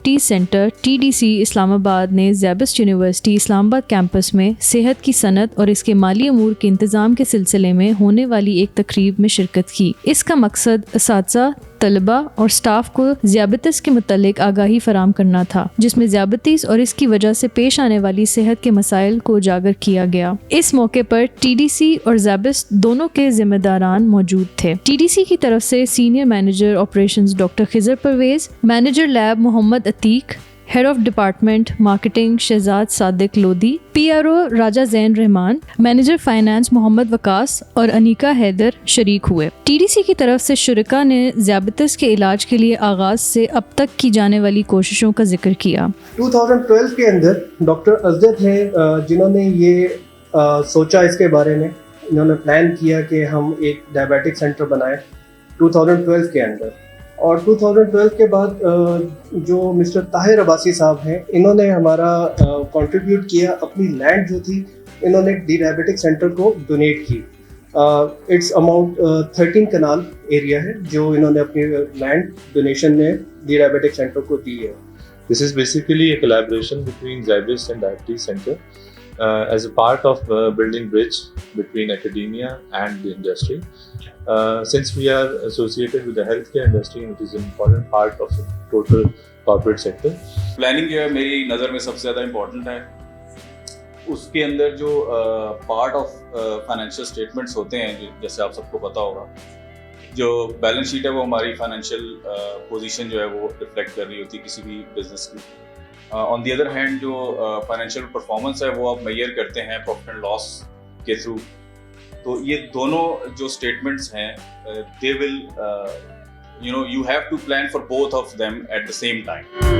Diabetes centre TDC Islamabad ने ज़ैबिस्ट university Islamabad campus में सेहत की सनत और इसके माली अमूर के इंतज़ाम के सिलसिले में होने वाली एक तकरीब में शिरकत की। इसका मकसद असातिज़ा, तलबा और स्टाफ को ज़ियाबतीस के मुतालिक आगाही फराम करना था, जिसमें ज़ियाबतीस और इसकी वजह से पेश आने वाली सेहत के मसाइल को उजागर किया गया। इस मौके पर TDC और ज़ैबिस्ट दोनों के जिम्मेदारान मौजूद थे। TDC की तरफ से senior manager operations doctor Khizar Parvez, manager lab Mohammad Atiq, head of department marketing Shahzad Sadiq Lodhi, PRO Raja Jain Rehman, manager finance Mohammad Waqas और अनीका हैदर शरीक हुए। TDC की तरफ से शुरका ने ज़ियाबतीस के इलाज के लिए आगाज़ से अब तक की जाने वाली कोशिशों का जिक्र किया। 2012 के अंदर डॉक्टर अजदर थे जिन्होंने ये सोचा इसके बारे में, इन्होंने प्लान किया कि हम एक डायबिटिक सेंटर बनाएं 2012 के अंदर। और 2012 के बाद जो मिस्टर ताहिर अब्बासी साहब हैं, इन्होंने हमारा कंट्रीब्यूट किया, अपनी लैंड जो थी इन्होंने डी डायबिटिक सेंटर को डोनेट की। इट्स अमाउंट 13 कनाल एरिया है जो इन्होंने अपनी लैंड डोनेशन में डी डायबिटिक सेंटर को दी है। This is basically a collaboration between Zybist and Diabetes Center as a part of building bridge between academia and the industry. Since we are associated with the healthcare industry, which is an important part of the total corporate sector. Planning जो है मेरी नज़र में सबसे ज़्यादा important है। उसके अंदर जो पार्ट ऑफ फाइनेंशियल स्टेटमेंट्स होते हैं, जैसे आप सबको पता होगा, जो बैलेंस शीट है वो हमारी फाइनेंशियल पोजीशन जो है वो रिफ्लेक्ट कर रही होती है किसी भी बिजनेस की। ऑन दी अदर हैंड जो फाइनेंशियल परफॉर्मेंस है वो आप मेजर करते हैं प्रॉफिट एंड लॉस के थ्रू। तो ये दोनों जो स्टेटमेंट्स हैं they will you have to plan for both of them at the same time.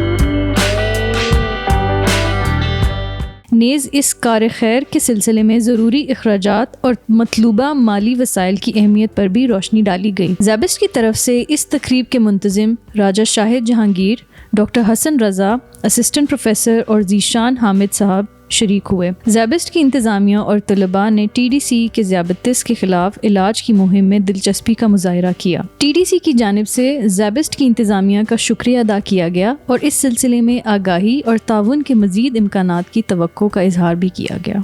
नेज़ इस कार खैर के सिलसिले में ज़रूरी अखराजात और मतलूबा माली वसाइल की अहमियत पर भी रोशनी डाली गई। ज़ैबिस्ट की तरफ से इस तकरीब के मुंतज़िम राजा शाहिद जहांगीर, डॉक्टर हसन रज़ा, असिस्टेंट प्रोफेसर और ज़ीशान हामिद साहब शरीक हुए। ज़ैबिस्ट की इंतज़ामिया और तलबा ने TDC के ज़ियाबतीस के खिलाफ इलाज की मुहिम में दिलचस्पी का मुज़ाहिरा किया। TDC की जानिब से ज़ैबिस्ट की इंतज़ामिया का शुक्रिया अदा किया गया और इस सिलसिले में आगाही और ताउन के मज़ीद इम्कानात की तवक्को का इजहार भी किया गया।